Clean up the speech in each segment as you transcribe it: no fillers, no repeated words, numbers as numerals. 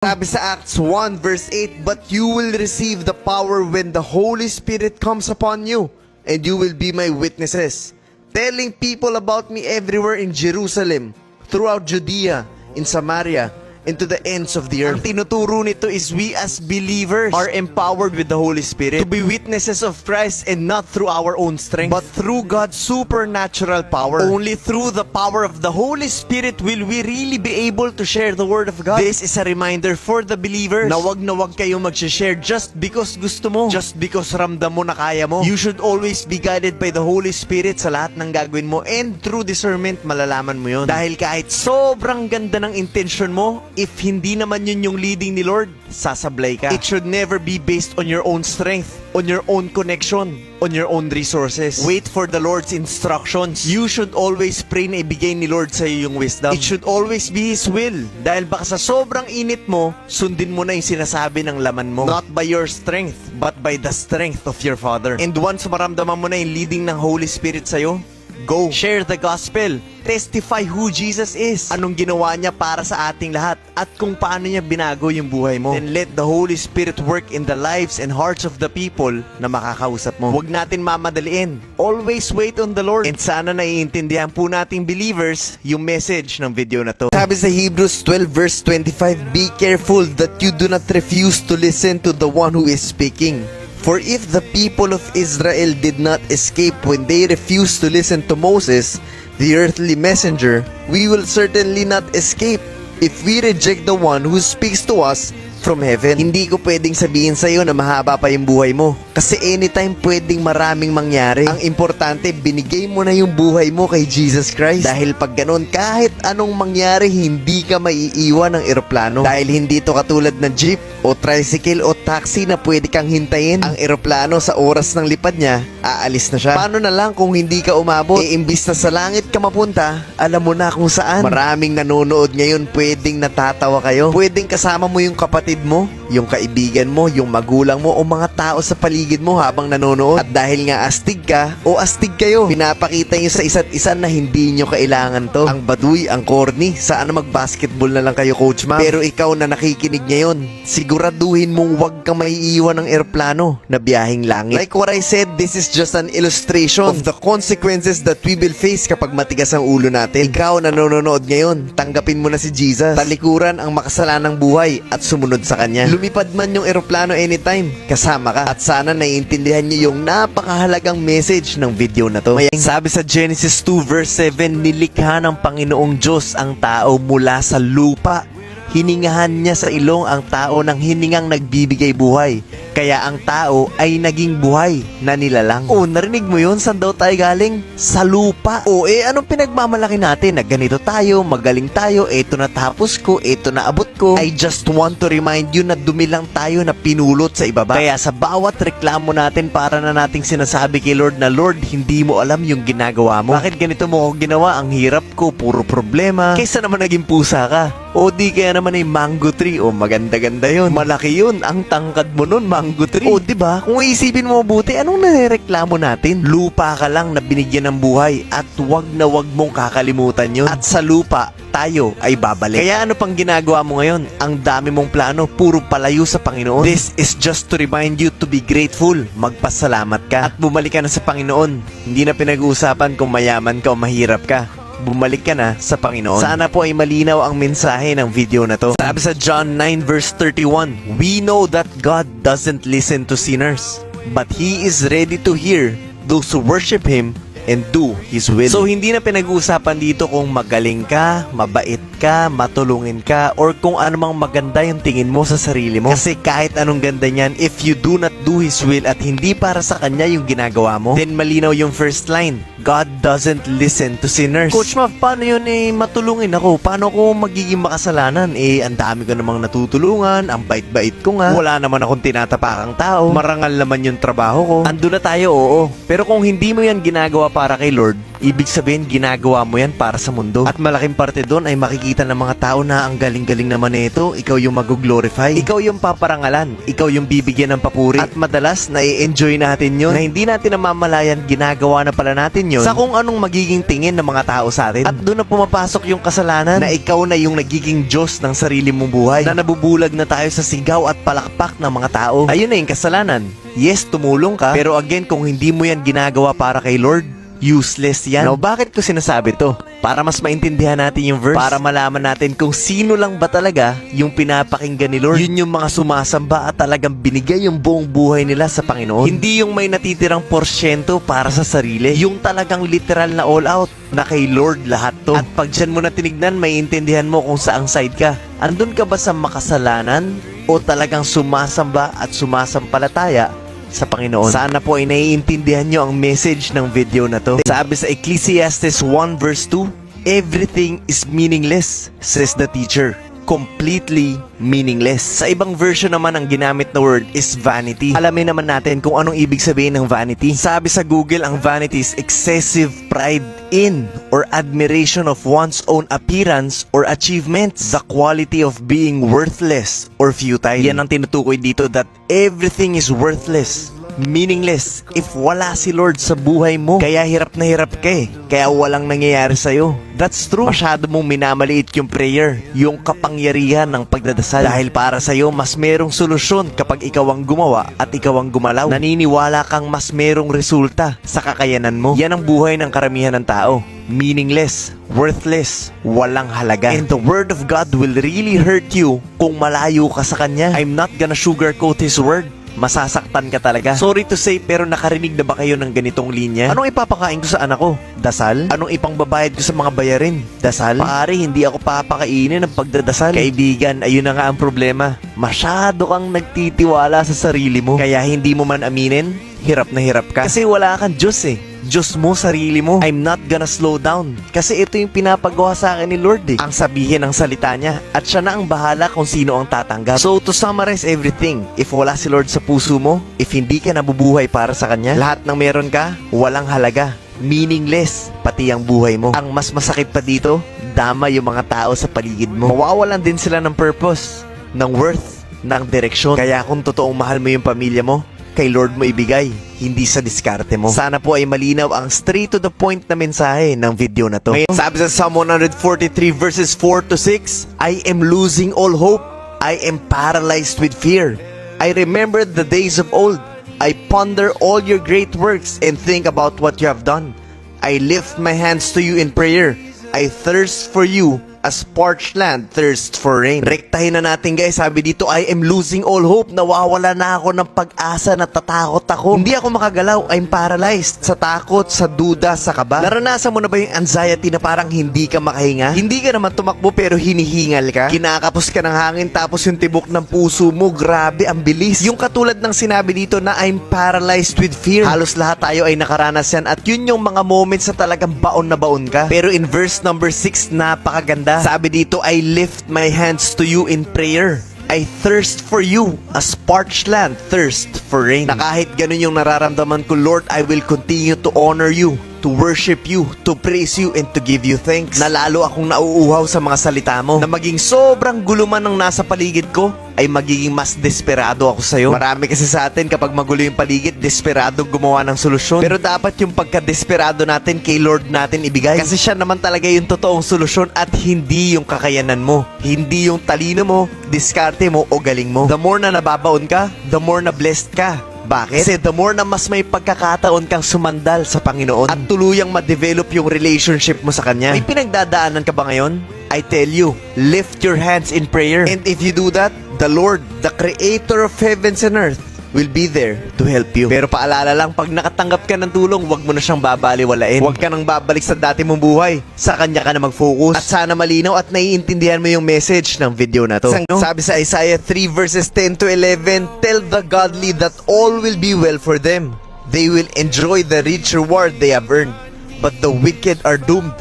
Sabi sa Acts 1 verse 8, "But you will receive the power when the Holy Spirit comes upon you, and you will be my witnesses, telling people about me everywhere in Jerusalem, throughout Judea, in Samaria, and to the ends of the earth." Ang tinuturo nito is we as believers are empowered with the Holy Spirit to be witnesses of Christ, and not through our own strength, but through God's supernatural power. Only through the power of the Holy Spirit will we really be able to share the Word of God. This is a reminder for the believers na wag kayo mag-share just because gusto mo, just because ramdam mo na kaya mo. You should always be guided by the Holy Spirit sa lahat ng gagawin mo, and through discernment malalaman mo yun. Dahil kahit sobrang ganda ng intention mo, if hindi naman yun yung leading ni Lord, sasablay ka. It should never be based on your own strength, on your own connection, on your own resources. Wait for the Lord's instructions. You should always pray na ibigay ni Lord sa'yo yung wisdom. It should always be His will. Dahil baka sa sobrang init mo, sundin mo na yung sinasabi ng laman mo. Not by your strength, but by the strength of your Father. And once maramdaman mo na yung leading ng Holy Spirit sa'yo, go. Share the gospel. Testify who Jesus is. Anong ginawa niya para sa ating lahat, at kung paano niya binago yung buhay mo. Then let the Holy Spirit work in the lives and hearts of the people na makakausap mo. Huwag natin mamadaliin. Always wait on the Lord. And sana naiintindihan po nating believers yung message ng video na to. Sabi sa Hebrews 12 verse 25, "Be careful that you do not refuse to listen to the one who is speaking. For if the people of Israel did not escape when they refused to listen to Moses, the earthly messenger, we will certainly not escape if we reject the one who speaks to us from heaven." Hindi ko pwedeng sabihin sa'yo na mahaba pa yung buhay mo, kasi anytime pwedeng maraming mangyari. Ang importante, binigay mo na yung buhay mo kay Jesus Christ. Dahil pag ganun, kahit anong mangyari, hindi ka maiiwan ng eroplano. Dahil hindi to katulad ng jeep o tricycle o taxi na pwede kang hintayin. Ang eroplano sa oras ng lipad niya, aalis na siya. Paano na lang kung hindi ka umabot? Imbis na sa langit ka mapunta, alam mo na kung saan. Maraming nanonood ngayon, pwedeng natatawa kayo. Pwedeng kasama mo yung kapatid mo, yung kaibigan mo, yung magulang mo, o mga tao sa paligid mo habang nanonood. At dahil nga astig ka o astig kayo, pinapakita nyo sa isa't isa na hindi nyo kailangan to. Ang baduy, ang corny, saan mag-basketball na lang kayo, Coach Ma'am. Pero ikaw na nakikinig ngayon, siguraduhin mong wag kang maiiwan ng eroplano na biyaheng langit. Like what I said, this is just an illustration of the consequences that we will face kapag matigas ang ulo natin. Ikaw na nanonood ngayon, tanggapin mo na si Jesus. Talikuran ang makasalanang buhay at sumunod sa Kanya. Lumipad man yung eroplano anytime, kasama ka. At sana naiintindihan niyo yung napakahalagang message ng video na to. Sabi sa Genesis 2 verse 7, "Nilikha ng Panginoong Diyos ang tao mula sa lupa. Hiningahan niya sa ilong ang tao ng hiningang nagbibigay buhay. Kaya ang tao ay naging buhay na nilalang." O, narinig mo yun? Saan daw tayo galing? Sa lupa. O, anong pinagmamalaki natin? Na ganito tayo, magaling tayo, eto natapos ko, eto naabot ko. I just want to remind you na dumi lang tayo na pinulot sa ibaba. Kaya sa bawat reklamo natin, para na nating sinasabi kay Lord na, "Lord, hindi mo alam yung ginagawa mo. Bakit ganito mo ako ginawa? Ang hirap ko, puro problema." Kaysa naman naging pusa ka. O di kaya naman ay mango tree. O, maganda-ganda yun. Malaki yun. Ang tangkad mo nun, mango tree. O, diba? Kung iisipin mo mabuti, anong nireklamo natin? Lupa ka lang na binigyan ng buhay, at wag na wag mong kakalimutan yun. At sa lupa, tayo ay babalik. Kaya ano pang ginagawa mo ngayon? Ang dami mong plano, puro palayo sa Panginoon. This is just to remind you to be grateful. Magpasalamat ka. At bumalik ka na sa Panginoon. Hindi na pinag-uusapan kung mayaman ka o mahirap ka. Bumalik ka na sa Panginoon. Sana po ay malinaw ang mensahe ng video na to. Sabi sa John 9 verse 31, "We know that God doesn't listen to sinners, but He is ready to hear those who worship Him and do His will." So, hindi na pinag-uusapan dito kung magaling ka, mabait ka, matulungin ka, or kung anumang maganda yung tingin mo sa sarili mo. Kasi kahit anong ganda niyan, if you do not do His will at hindi para sa Kanya yung ginagawa mo, then malinaw yung first line, God doesn't listen to sinners. Coach Mav, paano yun matulungin ako? Paano ko magiging makasalanan? Ang dami ko namang natutulungan, ang bait-bait ko nga, wala naman akong tinatapakang tao, marangal naman yung trabaho ko. Ando na tayo, oo. Pero kung hindi mo yan ginagawa para kay Lord, ibig sabihin ginagawa mo yan para sa mundo. At malaking parte doon ay makikita ng mga tao na ang galing-galing naman nito, ikaw yung mag-glorify, ikaw yung paparangalan, ikaw yung bibigyan ng papuri. At madalas na-enjoy natin yun na hindi natin namamalayan ginagawa na pala natin yun sa kung anong magiging tingin ng mga tao sa atin. At doon na pumapasok yung kasalanan na ikaw na yung nagiging Diyos ng sarili mong buhay, na nabubulag na tayo sa sigaw at palakpak ng mga tao. Ayun na yung kasalanan. Yes, tumulong ka, pero again, kung hindi mo yan ginagawa para kay Lord, useless yan. Now, bakit ko sinasabi to? Para mas maintindihan natin yung verse, para malaman natin kung sino lang ba talaga yung pinapakinggan ni Lord. Yun yung mga sumasamba at talagang binigay yung buong buhay nila sa Panginoon. Hindi yung may natitirang porsyento para sa sarili. Yung talagang literal na all out, na kay Lord lahat to. At pag dyan mo na tinignan, may intindihan mo kung saang side ka. Andun ka ba sa makasalanan o talagang sumasamba at sumasampalataya sa Panginoon? Sana po ay naiintindihan nyo ang message ng video na to. Sabi sa Ecclesiastes 1 verse 2, everything is meaningless, says the teacher. Completely meaningless. Sa ibang version naman, ang ginamit na word is vanity. Alamin naman natin kung anong ibig sabihin ng vanity. Sabi sa Google, ang vanity is excessive pride in or admiration of one's own appearance or achievements. The quality of being worthless or futile. Yan ang tinutukoy dito, that everything is worthless, meaningless if wala si Lord sa buhay mo. Kaya hirap na hirap ka eh. Kaya walang nangyayari sa'yo. That's true. Masyado mong minamaliit yung prayer, yung kapangyarihan ng pagdadasal. Dahil para sa'yo, mas merong solusyon kapag ikaw ang gumawa at ikaw ang gumalaw. Naniniwala kang mas merong resulta sa kakayanan mo. Yan ang buhay ng karamihan ng tao. Meaningless, worthless, walang halaga. And the Word of God will really hurt you kung malayo ka sa Kanya. I'm not gonna sugarcoat His Word. Masasaktan ka talaga. Sorry to say, pero nakarinig na ba kayo ng ganitong linya? Anong ipapakain ko sa anak ko? Dasal? Anong ipangbabayad ko sa mga bayarin? Dasal? Pare, hindi ako papakainin ng pagdadasal. Kaibigan, ayun na nga ang problema. Masyado kang nagtitiwala sa sarili mo. Kaya hindi mo man aminin, hirap na hirap ka. Kasi wala kang Diyos eh. Diyos mo, sarili mo. I'm not gonna slow down. Kasi ito yung pinapagawa sa akin ni Lord eh. Ang sabihin ng salita niya. At siya na ang bahala kung sino ang tatanggap. So to summarize everything, if wala si Lord sa puso mo, if hindi ka nabubuhay para sa Kanya, lahat ng meron ka, walang halaga. Meaningless, pati ang buhay mo. Ang mas masakit pa dito, dama yung mga tao sa paligid mo. Mawawalan din sila ng purpose, ng worth, ng direksyon. Kaya kung totoong mahal mo yung pamilya mo, kay Lord mo ibigay, hindi sa diskarte mo. Sana po ay malinaw ang straight to the point na mensahe ng video na to. Ngayon, sabi sa Psalm 143 verses 4 to 6, I am losing all hope. I am paralyzed with fear. I remember the days of old. I ponder all your great works and think about what you have done. I lift my hands to you in prayer. I thirst for you as parched land thirsts for rain. Rektahin na natin guys. Sabi dito, I am losing all hope. Nawawala na ako ng pag-asa, natatakot ako. Hindi ako makagalaw. I'm paralyzed sa takot, sa duda, sa kaba. Naranasan mo na ba yung anxiety na parang hindi ka makahinga? Hindi ka naman tumakbo pero hinihingal ka? Kinakapos ka ng hangin tapos yung tibok ng puso mo, grabe, ang bilis. Yung katulad ng sinabi dito na I'm paralyzed with fear. Halos lahat tayo ay nakaranas yan at yun yung mga moments na talagang baon na baon ka. Pero in verse number 6, napakaganda. Sabi dito, I lift my hands to you in prayer. I thirst for you as parched land thirst for rain. Na kahit ganun yung nararamdaman ko, Lord, I will continue to honor you, to worship you, to praise you, and to give you thanks. Na lalo akong nauuhaw sa mga salita mo. Na maging sobrang gulo man ng nasa paligid ko, ay magiging mas desperado ako sa'yo. Marami kasi sa atin kapag magulo yung paligid, desperado gumawa ng solusyon. Pero dapat yung pagka-desperado natin kay Lord natin ibigay. Kasi siya naman talaga yung totoong solusyon at hindi yung kakayanan mo. Hindi yung talino mo, diskarte mo o galing mo. The more na nababaon ka, the more na blessed ka. Bakit? Kasi the more na mas may pagkakataon kang sumandal sa Panginoon at tuluyang ma-develop yung relationship mo sa Kanya. May pinagdadaanan ka ba ngayon? I tell you, lift your hands in prayer. And if you do that, the Lord, the Creator of heavens and earth, will be there to help you. Pero paalala lang, pag nakatanggap ka ng tulong, huwag mo na siyang babaliwalain. Huwag ka nang babalik sa dati mong buhay. Sa Kanya ka na mag-focus. At sana malinaw at naiintindihan mo yung message ng video na to. Sabi sa Isaiah 3 verses 10 to 11, tell the godly that all will be well for them. They will enjoy the rich reward they have earned. But the wicked are doomed.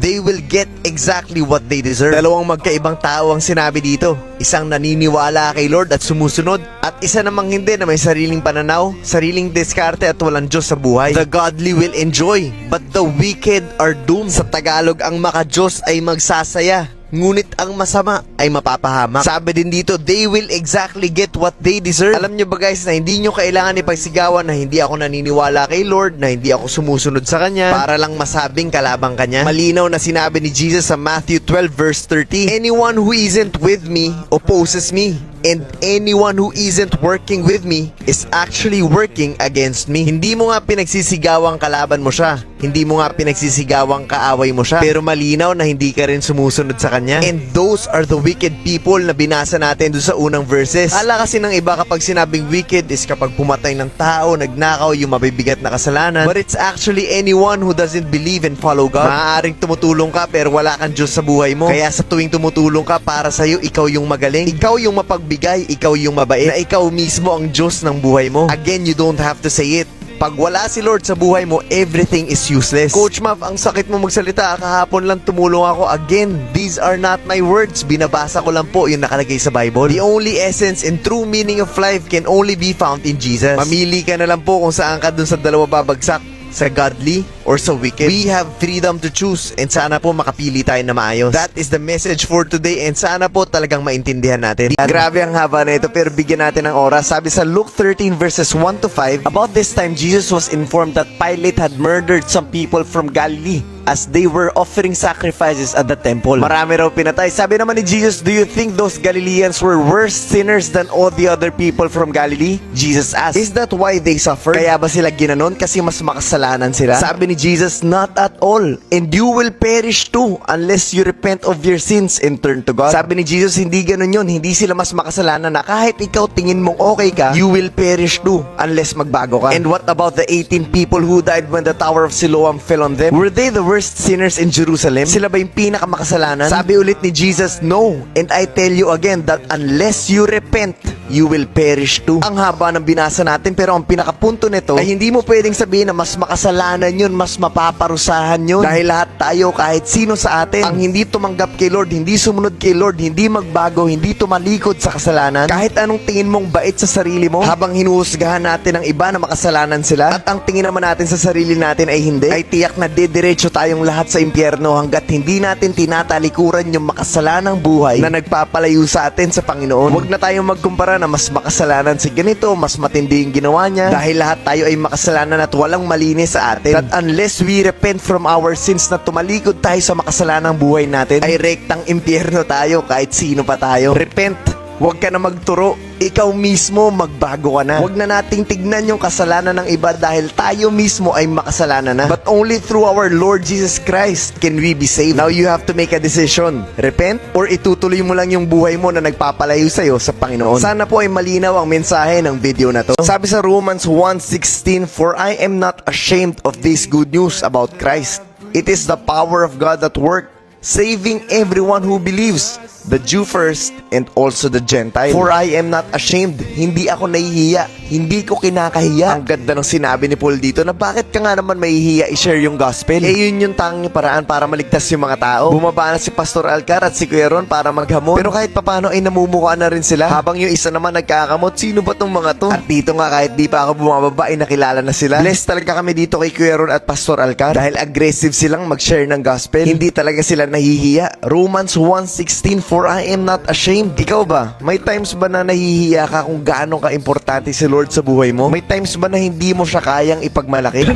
they will get exactly what they deserve. Dalawang magkaibang tao ang sinabi dito. Isang naniniwala kay Lord at sumusunod, at isa namang hindi na may sariling pananaw, sariling diskarte at walang Diyos sa buhay. The godly will enjoy, but the wicked are doomed. Sa Tagalog, ang maka-Diyos ay magsasaya, ngunit ang masama ay mapapahamak. Sabi din dito, they will exactly get what they deserve. Alam nyo ba guys na hindi nyo kailangan ipagsigawan na hindi ako naniniwala kay Lord, na hindi ako sumusunod sa Kanya para lang masabing kalabang Kanya. Malinaw na sinabi ni Jesus sa Matthew 12 verse 30, anyone who isn't with me opposes me, and anyone who isn't working with me is actually working against me. Hindi mo nga pinagsisigawang kalaban mo siya, hindi mo nga pinagsisigawang kaaway mo siya, pero malinaw na hindi ka rin sumusunod sa Kanya. And those are the wicked people na binasa natin doon sa unang verses. Ala kasi ng iba kapag sinabing wicked is kapag pumatay ng tao, nagnakaw, yung mabibigat na kasalanan. But it's actually anyone who doesn't believe and follow God. Maaaring tumutulong ka pero wala kang Diyos sa buhay mo. Kaya sa tuwing tumutulong ka, para sa'yo, ikaw yung magaling, ikaw yung mapagbigay, ikaw yung mabait, na ikaw mismo ang Diyos ng buhay mo. Again, you don't have to say it. Pag wala si Lord sa buhay mo, everything is useless. Coach Mav, ang sakit mo magsalita. Kahapon lang tumulong ako. Again, these are not my words. Binabasa ko lang po yung nakalagay sa Bible. The only essence and true meaning of life can only be found in Jesus. Mamili ka na lang po kung saan ka dun sa dalawa babagsak, sa godly or sa wicked. We have freedom to choose, and sana po makapili tayo na maayos. That is the message for today, and sana po talagang maintindihan natin. Grabe ang haba na ito, pero bigyan natin ng oras. Sabi sa Luke 13 verses 1 to 5, about this time Jesus was informed that Pilate had murdered some people from Galilee as they were offering sacrifices at the temple. Marami raw pinatay. Sabi naman ni Jesus, do you think those Galileans were worse sinners than all the other people from Galilee? Jesus asked, is that why they suffered? Kaya ba sila ginanon kasi mas makasalanan sila? Sabi ni Jesus, not at all. And you will perish too unless you repent of your sins and turn to God. Sabi ni Jesus, hindi ganon yun. Hindi sila mas makasalanan na kahit ikaw tingin mong okay ka, you will perish too unless magbago ka. And what about the 18 people who died when the Tower of Siloam fell on them? Were they the worst sinners in Jerusalem? Sila ba yung pinakamakasalanan? Sabi ulit ni Jesus, no. And I tell you again that unless you repent, you will perish too. Ang haba ng binasa natin, pero ang pinakapunto nito ay hindi mo pwedeng sabihin na mas makasalanan yun, mas mapaparusahan yun. Dahil lahat tayo, kahit sino sa atin, ang hindi tumanggap kay Lord, hindi sumunod kay Lord, hindi magbago, hindi tumalikod sa kasalanan, kahit anong tingin mong bait sa sarili mo, habang hinuhusgahan natin ang iba na makasalanan sila, at ang tingin naman natin sa sarili natin ay hindi, ay tiyak na didiretso tayong lahat sa impyerno hanggat hindi natin tinatalikuran yung makasalanang buhay na nagpapalayo sa atin sa Panginoon. Huwag na tayong magkumpara na mas makasalanan si ganito, mas matindi yung ginawa niya, dahil lahat tayo ay makasalanan at walang malinis sa atin. That unless we repent from our sins na tumalikod tayo sa makasalanang buhay natin, ay rektang impyerno tayo kahit sino pa tayo. Repent. Huwag ka na magturo. Ikaw mismo magbago ka na. Huwag na nating tignan yung kasalanan ng iba dahil tayo mismo ay makasalanan na. But only through our Lord Jesus Christ can we be saved. Now you have to make a decision. Repent or itutuloy mo lang yung buhay mo na nagpapalayo sa'yo sa Panginoon. Sana po ay malinaw ang mensahe ng video na to. Sabi sa Romans 1:16, for I am not ashamed of this good news about Christ. It is the power of God at work, saving everyone who believes, the Jew first and also the Gentile. For I am not ashamed. Hindi ako nahihiya. Hindi ko kinakahiya. Ang ganda ng sinabi ni Paul dito na bakit ka nga naman mahihiya i-share yung gospel? Eh yun yung tanging paraan para maligtas yung mga tao. Bumaba na si Pastor Alcar at si Kuya Ron para maghamon. Pero kahit papano ay namumuka na rin sila. Habang yung isa naman nagkakamot, sino ba tong mga to? At dito nga kahit di pa ako bumababa ay nakilala na sila. Blessed talaga kami dito kay Kuya Ron at Pastor Alcar dahil aggressive silang mag-share ng gospel. Hindi talaga sila nahihiya. Romans 1:16, for I am not ashamed. Ikaw ba? May times ba na nahihiya ka kung gaano ka-importante si Lord sa buhay mo? May times ba na hindi mo siya kayang ipagmalaki?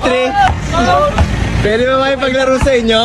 Pwede ba may paglaro sa inyo?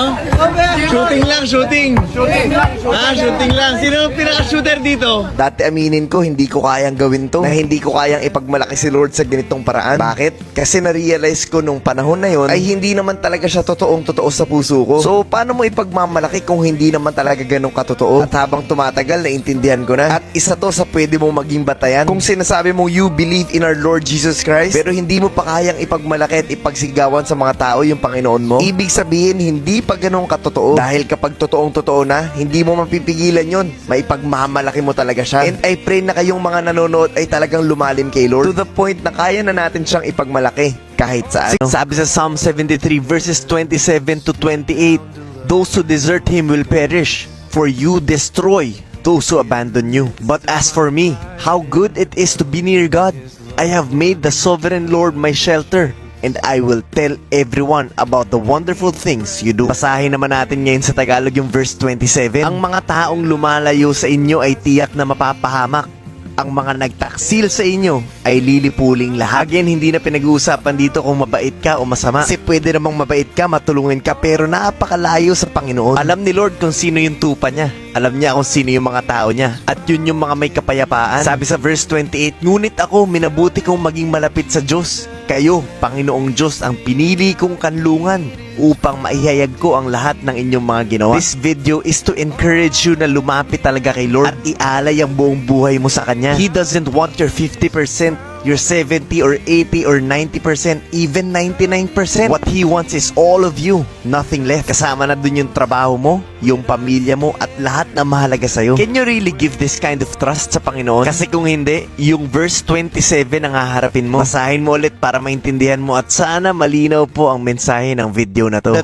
Shooting lang, shooting. Shooting lang. Sino ang pinaka-shooter dito? Dati aminin ko, hindi ko kayang gawin to. Na hindi ko kayang ipagmalaki si Lord sa ganitong paraan. Bakit? Kasi na-realize ko nung panahon na yon ay hindi naman talaga siya totoo sa puso ko. So, paano mo ipagmamalaki kung hindi naman talaga ganun katotoo? At habang tumatagal, naintindihan ko na. At isa to sa pwede mong maging batayan. Kung sinasabi mo you believe in our Lord Jesus Christ, pero hindi mo pa kayang ipagmalaki at ipagsigawan sa mga tao yung Panginoon mo, ibig sabihin hindi pa ganun katotoo. Dahil kapag totoong-totoo na, hindi mo mapipigilan yun. Maipagmamalaki mo talaga siya. And I pray na kayong mga nanonood ay talagang lumalim kay Lord to the point na kaya na natin siyang ipagmalaki kahit saan. Sabi sa Psalm 73 verses 27 to 28, Those who desert Him will perish, for you destroy those who abandon you. But as for me, how good it is to be near God. I have made the sovereign Lord my shelter, and I will tell everyone about the wonderful things you do. Basahin naman natin ngayon sa Tagalog yung verse 27. Ang mga taong lumalayo sa inyo ay tiyak na mapapahamak. Ang mga nagtaksil sa inyo ay lilipuling lahat. Again, hindi na pinag-uusapan dito kung mabait ka o masama. Kasi pwede namang mabait ka, matulungin ka, pero napakalayo sa Panginoon. Alam ni Lord kung sino yung tupa niya. Alam niya kung sino yung mga tao niya. At yun yung mga may kapayapaan. Sabi sa verse 28, ngunit ako, minabuti kong maging malapit sa Diyos. Kayo, Panginoong Diyos, ang pinili kong kanlungan upang maihayag ko ang lahat ng inyong mga ginawa. This video is to encourage you na lumapit talaga kay Lord at ialay ang buong buhay mo sa Kanya. He doesn't want your 50%, your 70 or 80 or 90%, even 99%. What He wants is all of you, nothing less. Kasama na dun yung trabaho mo, yung pamilya mo, at lahat na mahalaga sa'yo. Can you really give this kind of trust sa Panginoon? Kasi kung hindi, yung verse 27 ang haharapin mo. Basahin mo ulit para maintindihan mo at sana malinaw po ang mensahe ng video na to.